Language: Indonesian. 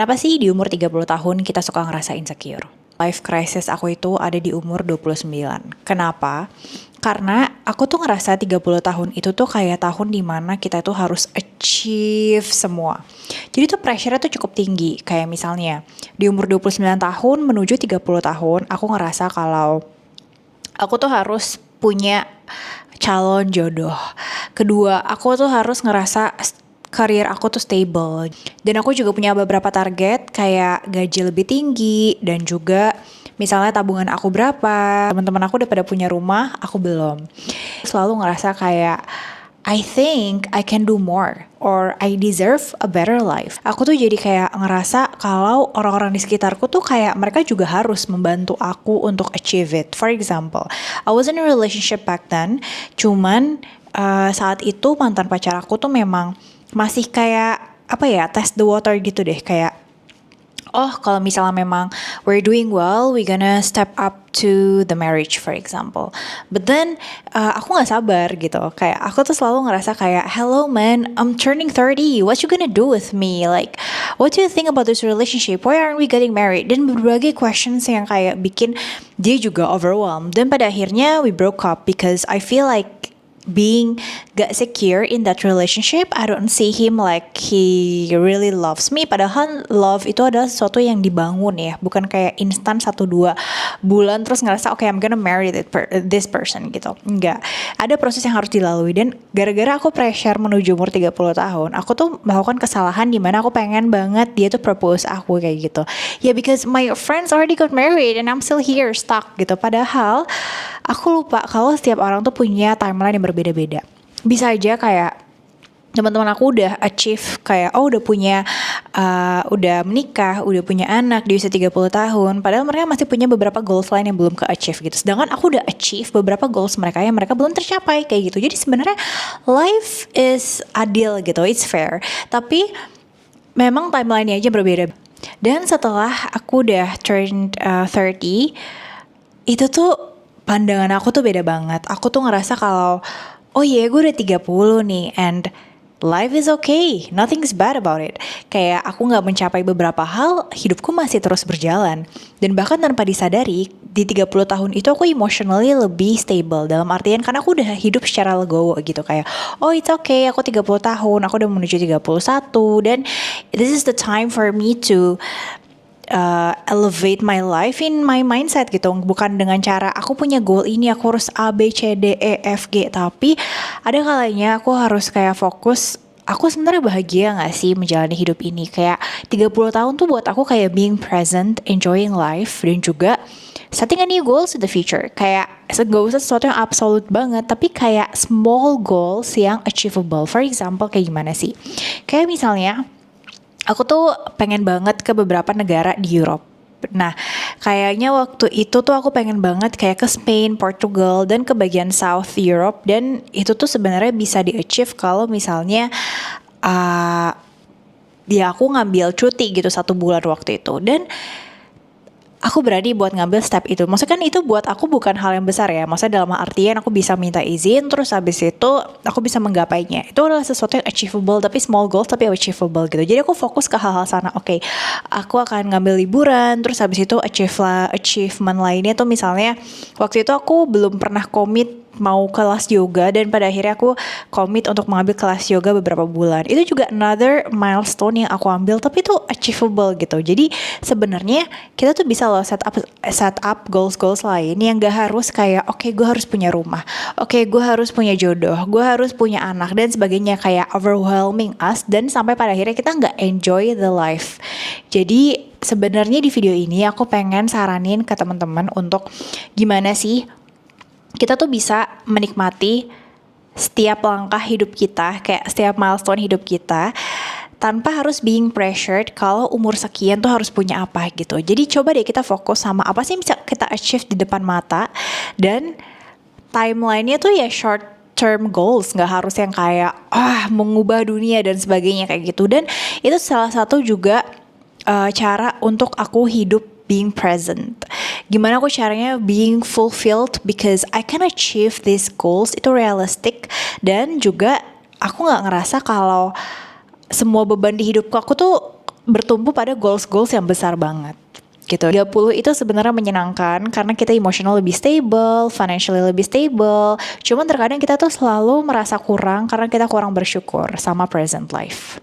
Kenapa sih di umur 30 tahun kita suka ngerasa insecure? Life crisis aku itu ada di umur 29. Kenapa? Karena aku tuh ngerasa 30 tahun itu tuh kayak tahun dimana kita tuh harus achieve semua. Jadi tuh pressure-nya tuh cukup tinggi. Kayak misalnya di umur 29 tahun menuju 30 tahun aku ngerasa kalau aku tuh harus punya calon jodoh. Kedua, aku tuh harus ngerasa karir aku tuh stable. Dan aku juga punya beberapa target kayak gaji lebih tinggi dan juga misalnya tabungan aku berapa. Teman-teman aku udah pada punya rumah, aku belum. Selalu ngerasa kayak I think I can do more or I deserve a better life. Aku tuh jadi kayak ngerasa kalau orang-orang di sekitarku tuh kayak mereka juga harus membantu aku untuk achieve it. For example, I was in a relationship back then, cuman saat itu mantan pacar aku tuh memang masih kayak apa ya, test the water gitu deh, kayak oh kalau misalnya memang we're doing well, we gonna step up to the marriage for example. But then aku gak sabar gitu. Kayak aku tuh selalu ngerasa kayak hello man, I'm turning 30, what you gonna do with me? Like what do you think about this relationship? Why aren't we getting married? Dan berbagai questions yang kayak bikin dia juga overwhelmed. Dan pada akhirnya we broke up because I feel like being gak secure in that relationship. I don't see him like he really loves me. Padahal love itu adalah sesuatu yang dibangun ya, bukan kayak instan 1-2 bulan terus ngerasa okay I'm gonna marry this person gitu. Enggak, ada proses yang harus dilalui. Dan gara-gara aku pressure menuju umur 30 tahun, aku tuh melakukan kesalahan dimana aku pengen banget dia tuh propose aku kayak gitu. Ya because my friends already got married and I'm still here stuck gitu. Padahal aku lupa kalau setiap orang tuh punya timeline yang berbeda-beda. Bisa aja kayak teman-teman aku udah achieve kayak udah punya udah menikah, udah punya anak di usia 30 tahun, padahal mereka masih punya beberapa goals lain yang belum ke-achieve gitu. Sedangkan aku udah achieve beberapa goals mereka yang mereka belum tercapai kayak gitu. Jadi sebenarnya life is adil gitu, it's fair. Tapi memang timeline-nya aja berbeda. Dan setelah aku udah turn 30, itu tuh pandangan aku tuh beda banget. Aku tuh ngerasa kalau oh iya gue udah 30 nih and life is okay, nothing's bad about it. Kayak aku gak mencapai beberapa hal, hidupku masih terus berjalan. Dan bahkan tanpa disadari, di 30 tahun itu aku emotionally lebih stable. Dalam artian karena aku udah hidup secara legowo gitu. Kayak oh it's okay, aku 30 tahun, aku udah menuju 31. Dan this is the time for me to elevate my life in my mindset gitu. Bukan dengan cara aku punya goal ini, aku harus A, B, C, D, E, F, G. Tapi ada kalanya aku harus kayak fokus, aku sebenarnya bahagia gak sih menjalani hidup ini. Kayak 30 tahun tuh buat aku kayak being present, enjoying life, dan juga setting a new goals in the future. Kayak gak usah sesuatu yang absolute banget, tapi kayak small goals yang achievable. For example kayak gimana sih? Kayak misalnya aku tuh pengen banget ke beberapa negara di Europe. Nah, kayaknya waktu itu tuh aku pengen banget kayak ke Spain, Portugal, dan ke bagian South Europe. Dan itu tuh sebenarnya bisa di-achieve kalau misalnya ya aku ngambil cuti gitu 1 bulan waktu itu. Dan aku berani buat ngambil step itu. Maksudnya kan itu buat aku bukan hal yang besar ya. Maksudnya dalam artian aku bisa minta izin, terus habis itu aku bisa menggapainya. Itu adalah sesuatu yang achievable, tapi small goals tapi achievable gitu. Jadi aku fokus ke hal-hal sana. Oke, aku akan ngambil liburan, terus habis itu achievement lainnya tuh misalnya waktu itu aku belum pernah komit mau kelas yoga, dan pada akhirnya aku komit untuk mengambil kelas yoga beberapa bulan. Itu juga another milestone yang aku ambil, tapi itu achievable gitu. Jadi sebenarnya kita tuh bisa loh set up goals lain yang gak harus kayak oke, gue harus punya rumah, oke, gue harus punya jodoh, gue harus punya anak dan sebagainya, kayak overwhelming us dan sampai pada akhirnya kita gak enjoy the life. Jadi sebenarnya di video ini aku pengen saranin ke teman-teman untuk gimana sih kita tuh bisa menikmati setiap langkah hidup kita, kayak setiap milestone hidup kita, tanpa harus being pressured kalau umur sekian tuh harus punya apa gitu. Jadi coba deh kita fokus sama apa sih yang bisa kita achieve di depan mata, dan timelinenya tuh ya short term goals, gak harus yang kayak mengubah dunia dan sebagainya kayak gitu. Dan itu salah satu juga cara untuk aku hidup being present. Gimana aku caranya being fulfilled because I can achieve these goals, itu realistic. Dan juga aku gak ngerasa kalau semua beban di hidupku aku tuh bertumpu pada goals-goals yang besar banget gitu. 30 itu sebenarnya menyenangkan karena kita emotional lebih stable, financially lebih stable. Cuman terkadang kita tuh selalu merasa kurang karena kita kurang bersyukur sama present life.